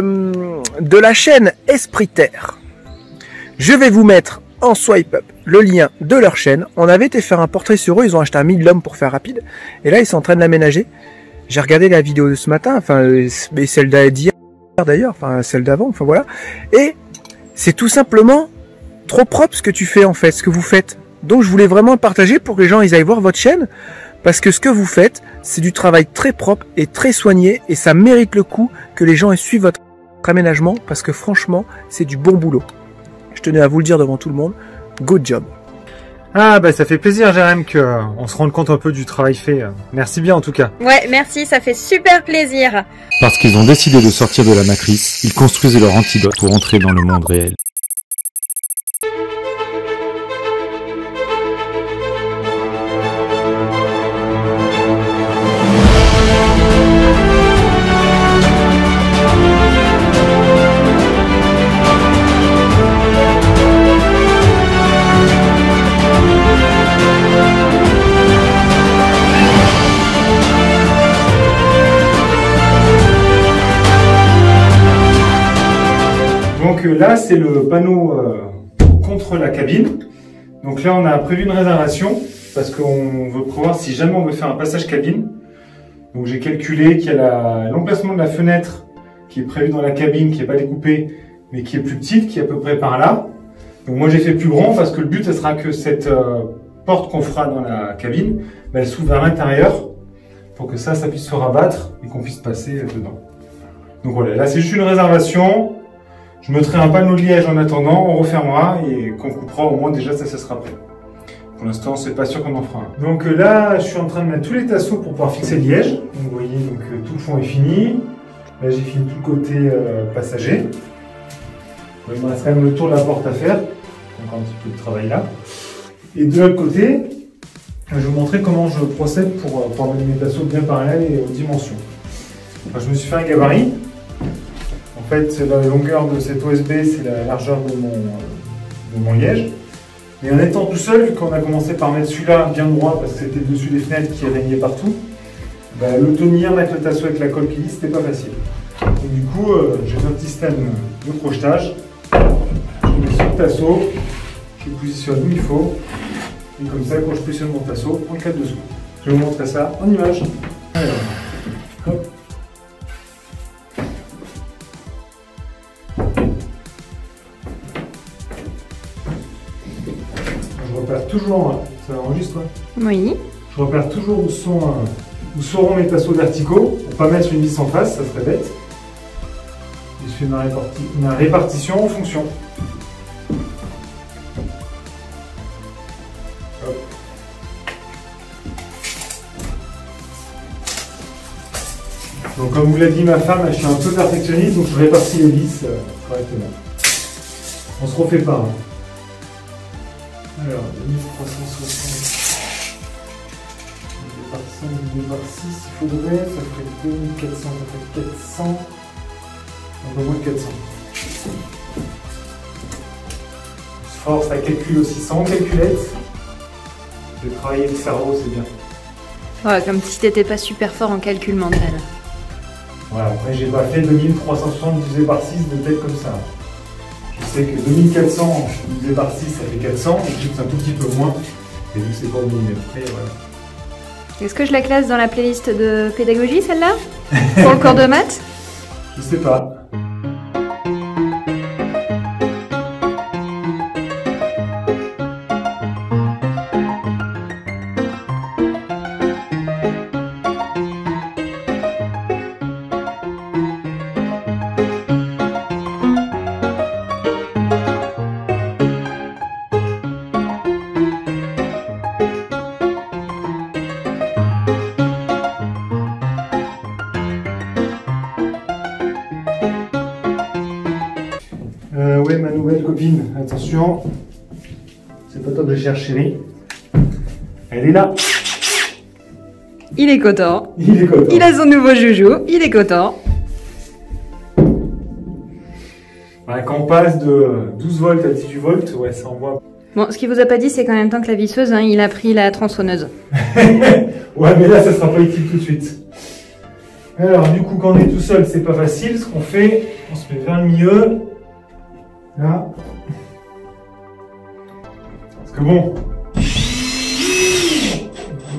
de la chaîne Esprit Terre. Je vais vous mettre en swipe up le lien de leur chaîne. On avait été faire un portrait sur eux, ils ont acheté un Midlum pour faire rapide. Et là, ils sont en train de l'aménager. J'ai regardé la vidéo de ce matin, enfin, celle d'hier d'ailleurs, enfin, celle d'avant, enfin voilà. Et c'est tout simplement trop propre ce que tu fais en fait, ce que vous faites. Donc je voulais vraiment le partager pour que les gens ils aillent voir votre chaîne. Parce que ce que vous faites, c'est du travail très propre et très soigné. Et ça mérite le coup que les gens suivent votre aménagement. Parce que franchement, c'est du bon boulot. Je tenais à vous le dire devant tout le monde. Good job. Ah bah ça fait plaisir Jérém qu'on se rende compte un peu du travail fait. Merci bien en tout cas. Ouais, merci, ça fait super plaisir. Parce qu'ils ont décidé de sortir de la matrice, ils construisent leur antidote pour entrer dans le monde réel. Donc là, c'est le panneau contre la cabine. Donc là, on a prévu une réservation parce qu'on veut prévoir si jamais on veut faire un passage cabine. Donc j'ai calculé qu'il y a l'emplacement de la fenêtre qui est prévu dans la cabine, qui n'est pas découpée, mais qui est plus petite, qui est à peu près par là. Donc moi, j'ai fait plus grand parce que le but, ce sera que cette porte qu'on fera dans la cabine, elle s'ouvre à l'intérieur pour que ça puisse se rabattre et qu'on puisse passer dedans. Donc voilà, là, c'est juste une réservation. Je mettrai un panneau de liège en attendant, on refermera et qu'on coupera au moins déjà ça sera prêt. Pour l'instant, c'est pas sûr qu'on en fera un. Donc là, je suis en train de mettre tous les tasseaux pour pouvoir fixer le liège. Donc, vous voyez, donc, tout le fond est fini. Là, j'ai fini tout le côté passager. Il me reste quand même le tour de la porte à faire. Encore un petit peu de travail là. Et de l'autre côté, je vais vous montrer comment je procède pour amener mes tasseaux bien parallèles et aux dimensions. Enfin, je me suis fait un gabarit. En fait, la longueur de cette OSB, c'est la largeur de mon liège. Et en étant tout seul, vu qu'on a commencé par mettre celui-là bien droit, parce que c'était dessus des fenêtres qui régnaient partout, bah, le tenir, mettre le tasseau avec la colle qui lisse, c'était pas facile. Donc, du coup, j'ai fait un petit système de crochetage. Je mets sur le tasseau, je le positionne où il faut. Et comme ça, quand je positionne mon tasseau, on le cadre dessous. Je vais vous montrer ça en image. Alors, hop. Je repère toujours, ça enregistre, Oui. je repère toujours où seront mes tasseaux verticaux, pour pas mettre une vis en face, ça serait bête. Et je fais ma répartition en fonction. Hop. Donc comme vous l'a dit ma femme, je suis un peu perfectionniste, donc je répartis les vis correctement. On se refait pas. Hein. Alors, 2360 divisé par 6, il faudrait, ça ferait 2400, ça fait 400, un peu moins de 400. On se force à calculer aussi sans calculette. Je vais travailler le cerveau, c'est bien. Ouais, comme si t'étais pas super fort en calcul mental. Voilà, après j'ai pas fait 2360 divisé par 6 de tête comme ça. Je sais que 2400 divisé par 6 ça fait 400, et je sais que c'est un tout petit peu moins, et vu que c'est pas au millimètre près, voilà. Est-ce que je la classe dans la playlist de pédagogie celle-là? Pour le cours de maths? Je sais pas. Ouais, ma nouvelle copine, attention, c'est pas toi que je cherche, chérie. Elle est là. Il est content. Il est content. Il a son nouveau joujou, il est content. Ouais, quand on passe de 12 volts à 18 volts, ouais, ça envoie. Bon, ce qu'il vous a pas dit, c'est qu'en même temps que la visseuse, hein, il a pris la tronçonneuse. Ouais, mais là, ça sera pas utile tout de suite. Alors du coup, quand on est tout seul, c'est pas facile. Ce qu'on fait, on se met vers le milieu. Là. Parce que bon,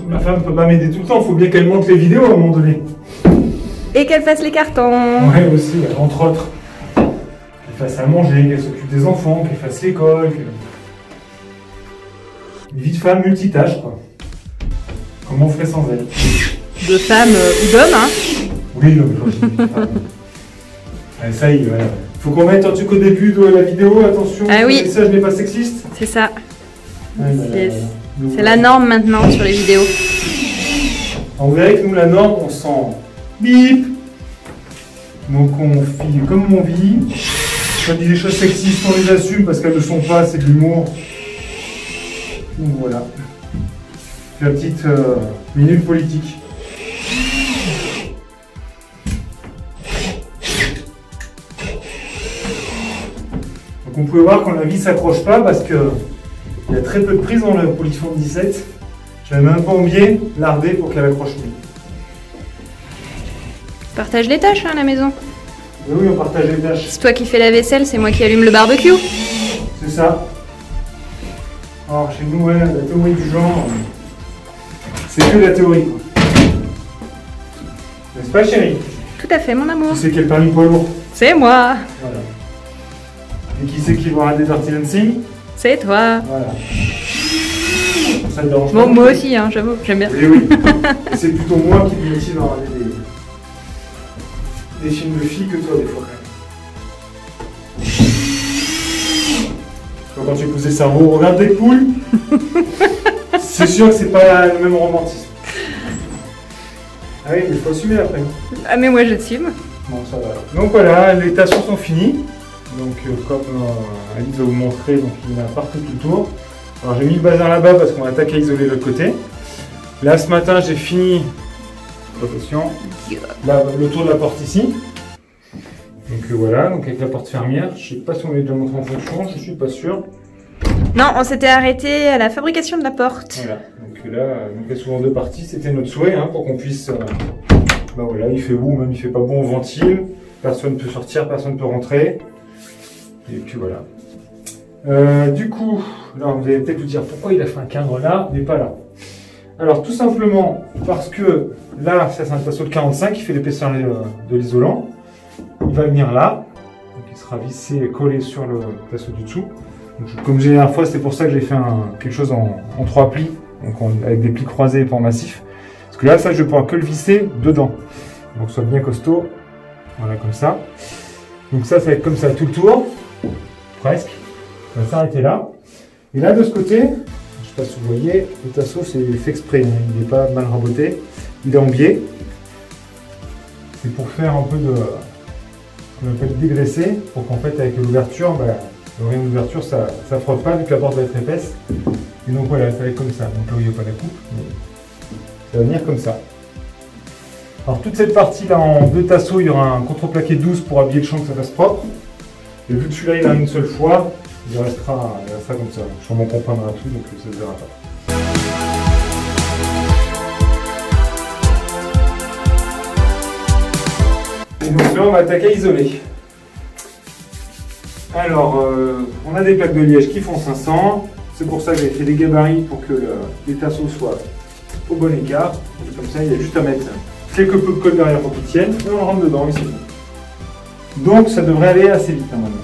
ma femme peut pas m'aider tout le temps. Il faut bien qu'elle monte les vidéos à un moment donné. Et qu'elle fasse les cartons. Ouais, aussi, ouais, entre autres. Qu'elle fasse à manger, qu'elle s'occupe des enfants, qu'elle fasse l'école. Une vie de femme multitâche, quoi. Comment on ferait sans elle? De femme ou d'homme, hein. Oui, non, mais allez, ça y est, voilà. Faut qu'on mette un truc au début de la vidéo, attention, Ah oui. le message n'est pas sexiste. C'est ça. Ouais, C'est la norme maintenant sur les vidéos. On verrait que nous, la norme, on sent bip. Donc on vit comme on vit. Quand on dit des choses sexistes, on les assume parce qu'elles ne sont pas, c'est de l'humour. Donc voilà. La petite minute politique. Donc on pouvait voir quand la vie s'accroche pas parce que il y a très peu de prise dans le Polyphone 17. Je n'avais même pas oublié lardé pour qu'elle accroche mieux. Partage les tâches hein, à la maison. Oui, on partage les tâches. C'est toi qui fais la vaisselle, c'est moi qui allume le barbecue. C'est ça. Alors chez nous, ouais, la théorie du genre, c'est que la théorie, quoi. N'est-ce pas, chérie? Tout à fait, mon amour. Qui c'est qui a le permis poids lourd? C'est moi. Voilà. Et qui c'est qui va regarder Dirty Dancing? C'est toi. Voilà. Ça te dérange pas? Bon, moi aussi, hein, j'avoue, j'aime bien. Oui, oui. Et c'est plutôt moi qui me motive à regarder des films de filles que toi, des fois, quand même. Quand tu poussais le cerveau, regarde des poules. C'est sûr que c'est pas le même romantisme. Ah oui, mais il faut assumer après. Ah, mais moi j'assume. Bon, ça va. Donc voilà, les tasseaux sont finis. Donc comme Alice va vous montrer, donc il y en a partout tout le tour. Alors j'ai mis le bazar là-bas parce qu'on attaque à isoler l'autre côté. Là ce matin j'ai fini, attention, là, le tour de la porte ici. Donc voilà, donc avec la porte fermière. Je sais pas si on l'a déjà montré en fonction, je suis pas sûr. Non, on s'était arrêté à la fabrication de la porte. Voilà, donc là, il y a souvent deux parties, c'était notre souhait hein, pour qu'on puisse... bah voilà, il fait beau, même il fait pas bon, on ventile, personne ne peut sortir, personne ne peut rentrer. Et puis voilà. Du coup, alors vous allez peut-être vous dire pourquoi il a fait un cadre là, mais pas là. Alors tout simplement parce que là, ça c'est un tasseau de 45 qui fait l'épaisseur de l'isolant. Il va venir là, donc il sera vissé et collé sur le tasseau du dessous. Donc, comme j'ai la dernière fois, c'est pour ça que j'ai fait quelque chose en 3 plis, donc avec des plis croisés et pans massifs. Parce que là, ça, je vais pouvoir que le visser dedans. Donc, soit bien costaud. Voilà, comme ça. Donc ça, ça va être comme ça tout le tour. Presque. Ça va s'arrêter là. Et là, de ce côté, je ne sais pas si vous voyez, le tasseau, c'est fait exprès. Hein, il n'est pas mal raboté. Il est en biais. C'est pour faire un peu de... ce qu'on appelle dégraisser, pour qu'en fait, avec l'ouverture, bah, le rayon d'ouverture, ça frotte pas vu que la porte va être épaisse. Et donc voilà, ça va être comme ça. Donc là, il n'y a pas la coupe, mais ça va venir comme ça. Alors toute cette partie-là, en 2 tasseaux, il y aura un contreplaqué 12 pour habiller le champ, que ça fasse propre. Et vu que celui-là, il a une seule fois, il restera comme ça. Sûrement qu'on prendra tout, donc ça ne se verra pas. Et donc là, on va attaquer à isoler. Alors, on a des plaques de liège qui font 500. C'est pour ça que j'ai fait des gabarits pour que les tasseaux soient au bon écart. Et comme ça, il y a juste à mettre quelques peu de colle derrière pour qu'ils tiennent. Et on rentre dedans ici. Donc, ça devrait aller assez vite normalement.